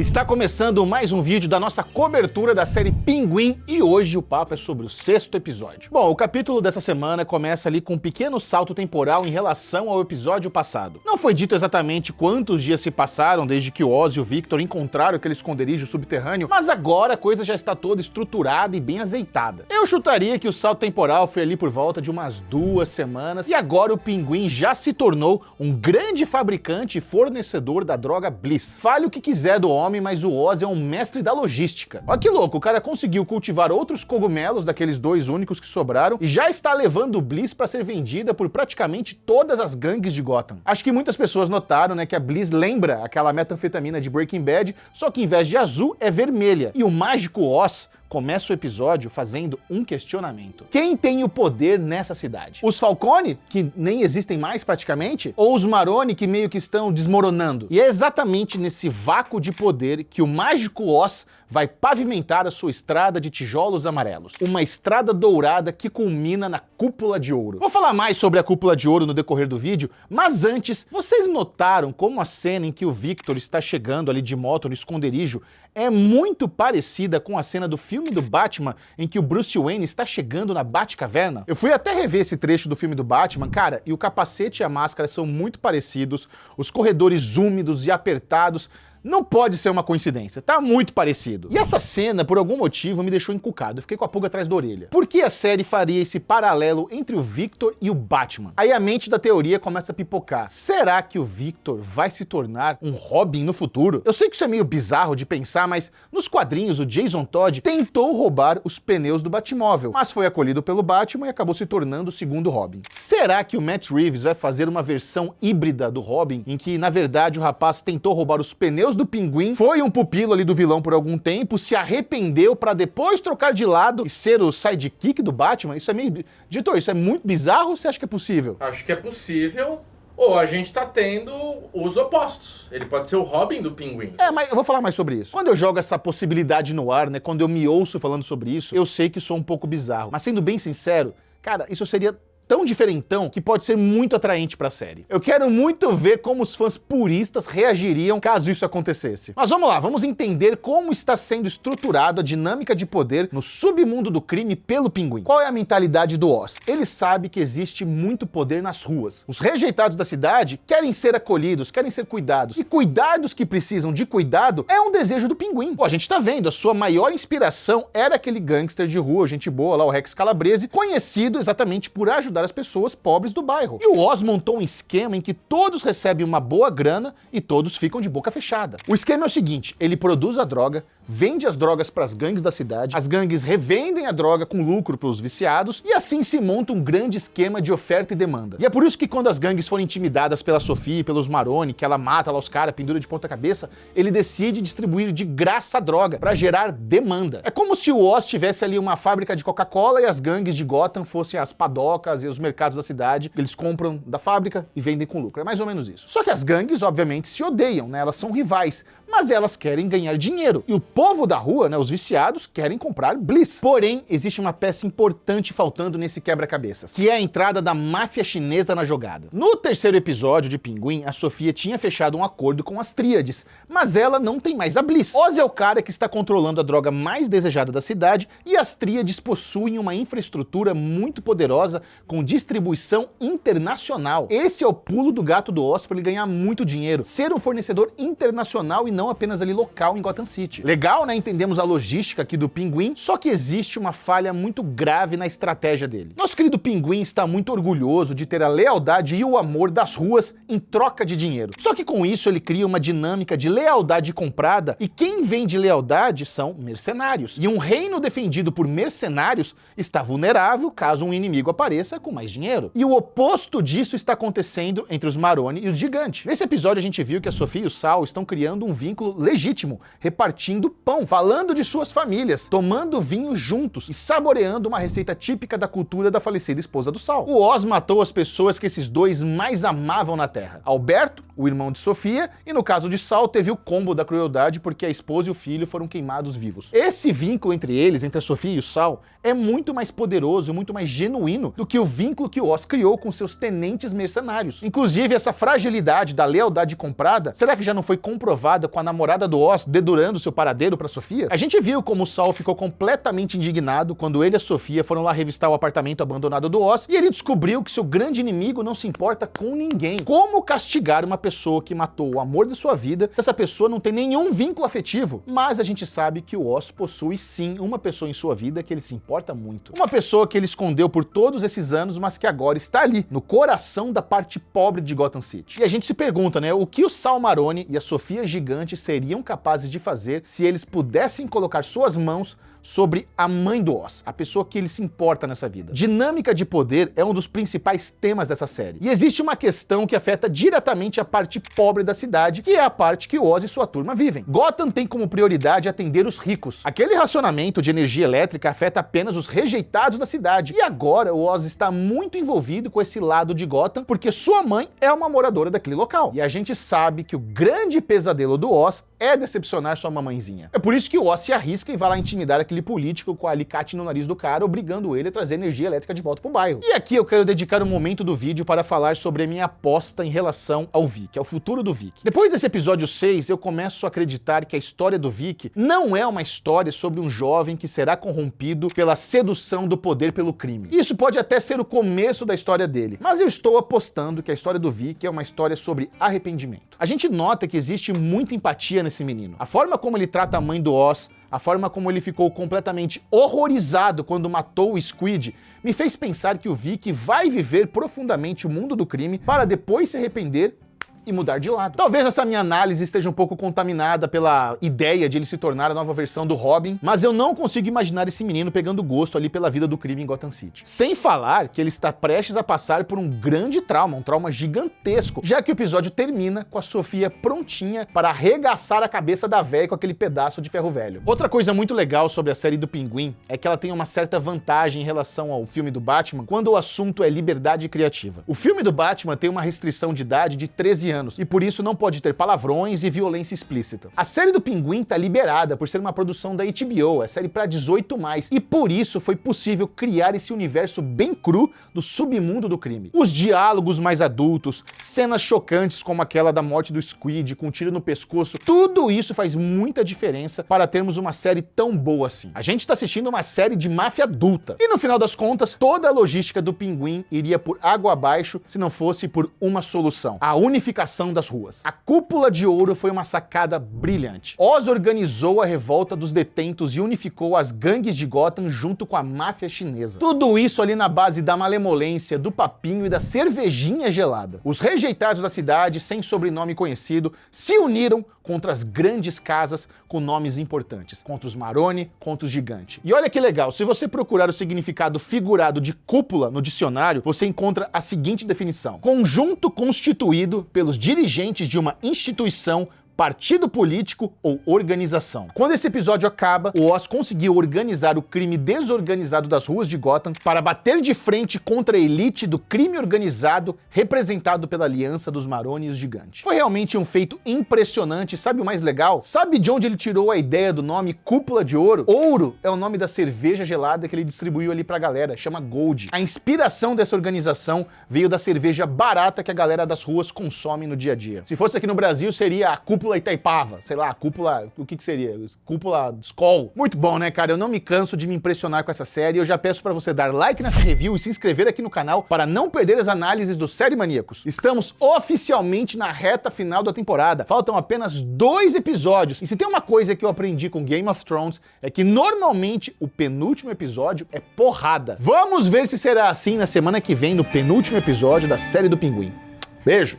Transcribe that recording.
Está começando mais um vídeo da nossa cobertura da série Pinguim e hoje o papo é sobre o 6º episódio. Bom, o capítulo dessa semana começa ali com um pequeno salto temporal em relação ao episódio passado. Não foi dito exatamente quantos dias se passaram desde que o Oz e o Victor encontraram aquele esconderijo subterrâneo, mas agora a coisa já está toda estruturada e bem azeitada. Eu chutaria que o salto temporal foi ali por volta de umas 2 semanas e agora o Pinguim já se tornou um grande fabricante e fornecedor da droga Bliss. Fale o que quiser do homem, mas o Oz é um mestre da logística. Olha que louco, o cara conseguiu cultivar outros cogumelos daqueles 2 únicos que sobraram e já está levando o Bliss para ser vendida por praticamente todas as gangues de Gotham. Acho que muitas pessoas notaram, né, que a Bliss lembra aquela metanfetamina de Breaking Bad, só que em vez de azul é vermelha. E o mágico Oz começa o episódio fazendo um questionamento. Quem tem o poder nessa cidade? Os Falcone, que nem existem mais praticamente? Ou os Maroni, que meio que estão desmoronando? E é exatamente nesse vácuo de poder que o mágico Oz vai pavimentar a sua estrada de tijolos amarelos. Uma estrada dourada que culmina na Cúpula de Ouro. Vou falar mais sobre a Cúpula de Ouro no decorrer do vídeo, mas antes, vocês notaram como a cena em que o Victor está chegando ali de moto no esconderijo é muito parecida com a cena do filme do Batman em que o Bruce Wayne está chegando na Batcaverna? Eu fui até rever esse trecho do filme do Batman, cara, e o capacete e a máscara são muito parecidos, os corredores úmidos e apertados. Não pode ser uma coincidência, tá muito parecido. E essa cena, por algum motivo, me deixou encucado, eu fiquei com a pulga atrás da orelha. Por que a série faria esse paralelo entre o Victor e o Batman? Aí a mente da teoria começa a pipocar. Será que o Victor vai se tornar um Robin no futuro? Eu sei que isso é meio bizarro de pensar, mas nos quadrinhos o Jason Todd tentou roubar os pneus do Batmóvel, mas foi acolhido pelo Batman e acabou se tornando o segundo Robin. Será que o Matt Reeves vai fazer uma versão híbrida do Robin, em que, na verdade, o rapaz tentou roubar os pneus do Pinguim, foi um pupilo ali do vilão por algum tempo, se arrependeu pra depois trocar de lado e ser o sidekick do Batman? Isso é meio... Editor, isso é muito bizarro ou você acha que é possível? Acho que é possível, ou a gente tá tendo os opostos. Ele pode ser o Robin do Pinguim. Mas eu vou falar mais sobre isso. Quando eu jogo essa possibilidade no ar, né, quando eu me ouço falando sobre isso, eu sei que sou um pouco bizarro. Mas sendo bem sincero, cara, isso seria tão diferentão que pode ser muito atraente pra série. Eu quero muito ver como os fãs puristas reagiriam caso isso acontecesse. Mas vamos lá, vamos entender como está sendo estruturado a dinâmica de poder no submundo do crime pelo Pinguim. Qual é a mentalidade do Oz? Ele sabe que existe muito poder nas ruas. Os rejeitados da cidade querem ser acolhidos, querem ser cuidados. E cuidar dos que precisam de cuidado é um desejo do Pinguim. Pô, a gente tá vendo, a sua maior inspiração era aquele gangster de rua, gente boa lá, o Rex Calabrese, conhecido exatamente por ajudar as pessoas pobres do bairro. E o Oz montou um esquema em que todos recebem uma boa grana e todos ficam de boca fechada. O esquema é o seguinte, ele produz a droga, vende as drogas para as gangues da cidade, as gangues revendem a droga com lucro para os viciados e assim se monta um grande esquema de oferta e demanda. E é por isso que quando as gangues foram intimidadas pela Sophie e pelos Maroni, que ela mata lá os caras, pendura de ponta cabeça, ele decide distribuir de graça a droga para gerar demanda. É como se o Oz tivesse ali uma fábrica de Coca-Cola e as gangues de Gotham fossem as padocas e os mercados da cidade, eles compram da fábrica e vendem com lucro. É mais ou menos isso. Só que as gangues, obviamente, se odeiam, né? Elas são rivais, mas elas querem ganhar dinheiro. E o povo da rua, né, os viciados, querem comprar Bliss. Porém, existe uma peça importante faltando nesse quebra-cabeças, que é a entrada da máfia chinesa na jogada. No 3º episódio de Pinguim, a Sofia tinha fechado um acordo com as Tríades, mas ela não tem mais a Bliss. Oz é o cara que está controlando a droga mais desejada da cidade e as Tríades possuem uma infraestrutura muito poderosa com distribuição internacional. Esse é o pulo do gato do Oz para ele ganhar muito dinheiro, ser um fornecedor internacional e não apenas ali local em Gotham City. Legal, né? Entendemos a logística aqui do Pinguim, só que existe uma falha muito grave na estratégia dele. Nosso querido Pinguim está muito orgulhoso de ter a lealdade e o amor das ruas em troca de dinheiro. Só que com isso ele cria uma dinâmica de lealdade comprada e quem vende lealdade são mercenários. E um reino defendido por mercenários está vulnerável caso um inimigo apareça com mais dinheiro. E o oposto disso está acontecendo entre os Maroni e os Gigantes. Nesse episódio a gente viu que a Sophie e o Sal estão criando um vínculo legítimo, repartindo pão, falando de suas famílias, tomando vinho juntos e saboreando uma receita típica da cultura da falecida esposa do Sal. O Oz matou as pessoas que esses dois mais amavam na Terra. Alberto, o irmão de Sofia, e no caso de Sal teve o combo da crueldade porque a esposa e o filho foram queimados vivos. Esse vínculo entre eles, entre a Sofia e o Sal, é muito mais poderoso, muito mais genuíno do que o vínculo que o Oz criou com seus tenentes mercenários. Inclusive, essa fragilidade da lealdade comprada, será que já não foi comprovada com a namorada do Oz dedurando seu paradeiro pra Sofia? A gente viu como o Saul ficou completamente indignado quando ele e a Sofia foram lá revistar o apartamento abandonado do Oz, e ele descobriu que seu grande inimigo não se importa com ninguém. Como castigar uma pessoa que matou o amor de sua vida se essa pessoa não tem nenhum vínculo afetivo? Mas a gente sabe que o Oz possui sim uma pessoa em sua vida que ele se importa muito. Uma pessoa que ele escondeu por todos esses anos, mas que agora está ali, no coração da parte pobre de Gotham City. E a gente se pergunta, né, o que o Sal Maroni e a Sofia Gigante seriam capazes de fazer se eles pudessem colocar suas mãos sobre a mãe do Oz, a pessoa que ele se importa nessa vida. Dinâmica de poder é um dos principais temas dessa série. E existe uma questão que afeta diretamente a parte pobre da cidade, que é a parte que o Oz e sua turma vivem. Gotham tem como prioridade atender os ricos. Aquele racionamento de energia elétrica afeta apenas os rejeitados da cidade. E agora o Oz está muito envolvido com esse lado de Gotham, porque sua mãe é uma moradora daquele local. E a gente sabe que o grande pesadelo do Oz é decepcionar sua mamãezinha. É por isso que o Oz se arrisca e vai lá intimidar aquele político com o alicate no nariz do cara, obrigando ele a trazer energia elétrica de volta pro bairro. E aqui eu quero dedicar um momento do vídeo para falar sobre a minha aposta em relação ao Vic, ao futuro do Vic. Depois desse episódio 6, eu começo a acreditar que a história do Vic não é uma história sobre um jovem que será corrompido pela sedução do poder pelo crime. Isso pode até ser o começo da história dele, mas eu estou apostando que a história do Vic é uma história sobre arrependimento. A gente nota que existe muita empatia nesse menino. A forma como ele trata a mãe do Oz, a forma como ele ficou completamente horrorizado quando matou o Squid, me fez pensar que o Vic vai viver profundamente o mundo do crime para depois se arrepender e mudar de lado. Talvez essa minha análise esteja um pouco contaminada pela ideia de ele se tornar a nova versão do Robin, mas eu não consigo imaginar esse menino pegando gosto ali pela vida do crime em Gotham City. Sem falar que ele está prestes a passar por um grande trauma, um trauma gigantesco, já que o episódio termina com a Sofia prontinha para arregaçar a cabeça da véia com aquele pedaço de ferro velho. Outra coisa muito legal sobre a série do Pinguim é que ela tem uma certa vantagem em relação ao filme do Batman quando o assunto é liberdade criativa. O filme do Batman tem uma restrição de idade de 13 anos, e por isso não pode ter palavrões e violência explícita. A série do Pinguim tá liberada por ser uma produção da HBO, é série pra 18+, e por isso foi possível criar esse universo bem cru do submundo do crime. Os diálogos mais adultos, cenas chocantes como aquela da morte do Squid com um tiro no pescoço, tudo isso faz muita diferença para termos uma série tão boa assim. A gente tá assistindo uma série de máfia adulta, e no final das contas, toda a logística do Pinguim iria por água abaixo se não fosse por uma solução: a unificação das ruas. A Cúpula de Ouro foi uma sacada brilhante. Oz organizou a revolta dos detentos e unificou as gangues de Gotham junto com a máfia chinesa. Tudo isso ali na base da malemolência, do papinho e da cervejinha gelada. Os rejeitados da cidade, sem sobrenome conhecido, se uniram contra as grandes casas com nomes importantes, contra os Maroni, contra os Gigante. E olha que legal, se você procurar o significado figurado de cúpula no dicionário, você encontra a seguinte definição: conjunto constituído pelos dirigentes de uma instituição, partido político ou organização. Quando esse episódio acaba, o Oz conseguiu organizar o crime desorganizado das ruas de Gotham para bater de frente contra a elite do crime organizado representado pela aliança dos Maroni e os Gigantes. Foi realmente um feito impressionante. Sabe o mais legal? Sabe de onde ele tirou a ideia do nome Cúpula de Ouro? Ouro é o nome da cerveja gelada que ele distribuiu ali pra galera, chama Gold. A inspiração dessa organização veio da cerveja barata que a galera das ruas consome no dia a dia. Se fosse aqui no Brasil, seria a Cúpula Itaipava, sei lá, cúpula, o que seria? Cúpula Skol. Muito bom, né, cara? Eu não me canso de me impressionar com essa série. Eu já peço pra você dar like nessa review e se inscrever aqui no canal para não perder as análises dos Série Maníacos. Estamos oficialmente na reta final da temporada. Faltam apenas 2 episódios. E se tem uma coisa que eu aprendi com Game of Thrones, é que normalmente o penúltimo episódio é porrada. Vamos ver se será assim na semana que vem, no penúltimo episódio da série do Pinguim. Beijo!